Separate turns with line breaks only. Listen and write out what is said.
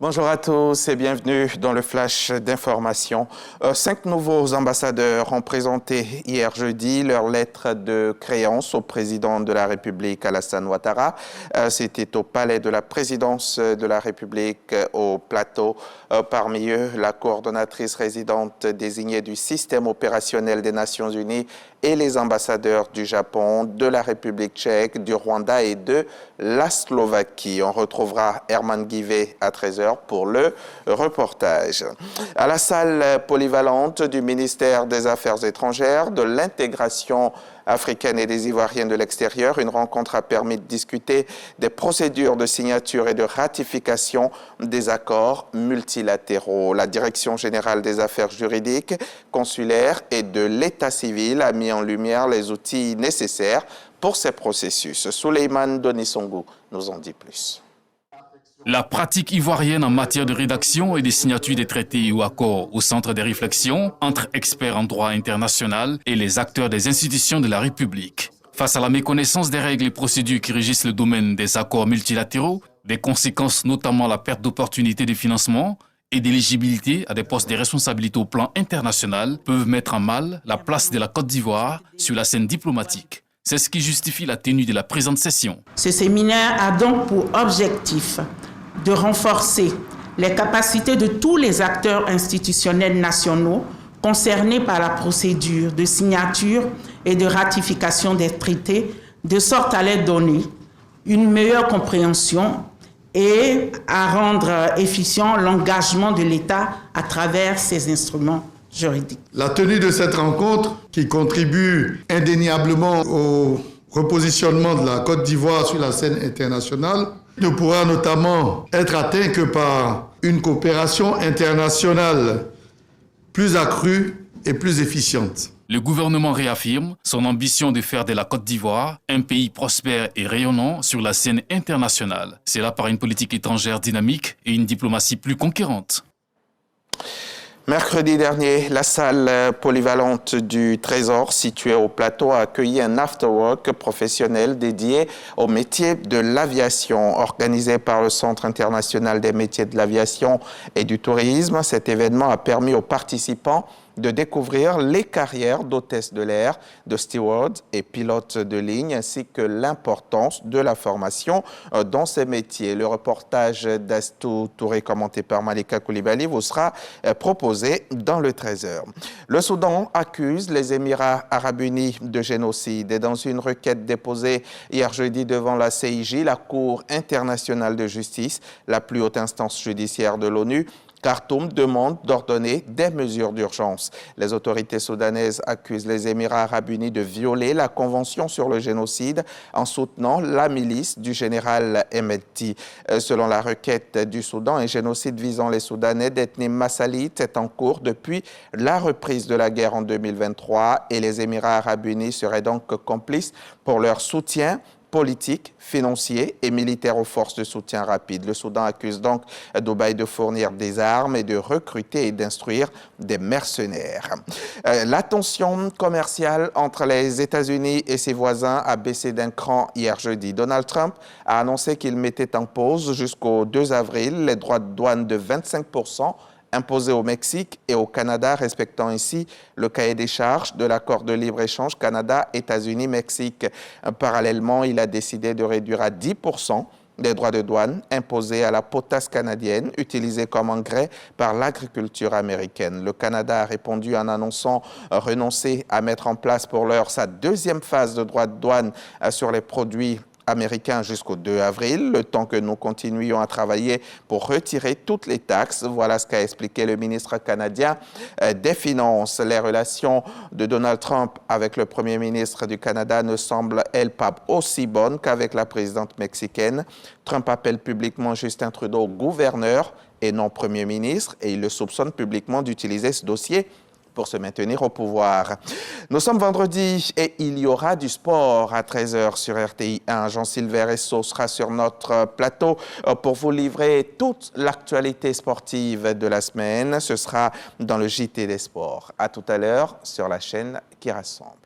Bonjour à tous et bienvenue dans le flash d'information. 5 nouveaux ambassadeurs ont présenté hier jeudi leur lettre de créance au président de la République, Alassane Ouattara. C'était au palais de la présidence de la République au Plateau. Parmi eux, la coordonnatrice résidente désignée du système opérationnel des Nations Unies et les ambassadeurs du Japon, de la République tchèque, du Rwanda et de la Slovaquie. On retrouvera Herman Guivet à 13h pour le reportage. À la salle polyvalente du ministère des Affaires étrangères, de l'intégration africaine et des Ivoiriens de l'extérieur, une rencontre a permis de discuter des procédures de signature et de ratification des accords multilatéraux. La Direction générale des affaires juridiques, consulaires et de l'état civil a mis en lumière les outils nécessaires pour ces processus. Souleymane Donissongou nous en dit plus.
La pratique ivoirienne en matière de rédaction et de signature des traités ou accords au centre des réflexions entre experts en droit international et les acteurs des institutions de la République. Face à la méconnaissance des règles et procédures qui régissent le domaine des accords multilatéraux, des conséquences notamment la perte d'opportunités de financement et d'éligibilité à des postes de responsabilité au plan international peuvent mettre en mal la place de la Côte d'Ivoire sur la scène diplomatique. C'est ce qui justifie la tenue de la présente session.
Ce séminaire a donc pour objectif de renforcer les capacités de tous les acteurs institutionnels nationaux concernés par la procédure de signature et de ratification des traités, de sorte à leur donner une meilleure compréhension et à rendre efficient l'engagement de l'État à travers ces instruments juridiques.
La tenue de cette rencontre, qui contribue indéniablement au repositionnement de la Côte d'Ivoire sur la scène internationale, ne pourra notamment être atteint que par une coopération internationale plus accrue et plus efficiente.
Le gouvernement réaffirme son ambition de faire de la Côte d'Ivoire un pays prospère et rayonnant sur la scène internationale. C'est là par une politique étrangère dynamique et une diplomatie plus conquérante.
Mercredi dernier, la salle polyvalente du Trésor, située au Plateau, a accueilli un afterwork professionnel dédié au métier de l'aviation. Organisé par le Centre international des métiers de l'aviation et du tourisme, cet événement a permis aux participants de découvrir les carrières d'hôtesse de l'air, de steward et pilote de ligne, ainsi que l'importance de la formation dans ces métiers. Le reportage d'Astou Touré, commenté par Malika Koulibaly, vous sera proposé dans le 13h. Le Soudan accuse les Émirats arabes unis de génocide et dans une requête déposée hier jeudi devant la CIJ, la Cour internationale de justice, la plus haute instance judiciaire de l'ONU, Khartoum demande d'ordonner des mesures d'urgence. Les autorités soudanaises accusent les Émirats arabes unis de violer la Convention sur le génocide en soutenant la milice du général Hemedti. Selon la requête du Soudan, un génocide visant les Soudanais d'ethnie massalite est en cours depuis la reprise de la guerre en 2023 et les Émirats arabes unis seraient donc complices pour leur soutien politique, financier et militaire aux forces de soutien rapide. Le Soudan accuse donc Dubaï de fournir des armes et de recruter et d'instruire des mercenaires. La tension commerciale entre les États-Unis et ses voisins a baissé d'un cran hier jeudi. Donald Trump a annoncé qu'il mettait en pause jusqu'au 2 avril les droits de douane de 25% imposés au Mexique et au Canada, respectant ainsi le cahier des charges de l'accord de libre-échange Canada-États-Unis-Mexique. Parallèlement, il a décidé de réduire à 10% les droits de douane imposés à la potasse canadienne, utilisée comme engrais par l'agriculture américaine. Le Canada a répondu en annonçant renoncer à mettre en place pour l'heure sa deuxième phase de droits de douane sur les produits américain jusqu'au 2 avril, le temps que nous continuions à travailler pour retirer toutes les taxes. Voilà ce qu'a expliqué le ministre canadien des Finances. Les relations de Donald Trump avec le Premier ministre du Canada ne semblent, elles, pas aussi bonnes qu'avec la présidente mexicaine. Trump appelle publiquement Justin Trudeau gouverneur et non Premier ministre et il le soupçonne publiquement d'utiliser ce dossier pour se maintenir au pouvoir. Nous sommes vendredi et il y aura du sport à 13h sur RTI 1. Jean-Sylvain Esso sera sur notre plateau pour vous livrer toute l'actualité sportive de la semaine. Ce sera dans le JT des sports. À tout à l'heure sur la chaîne qui rassemble.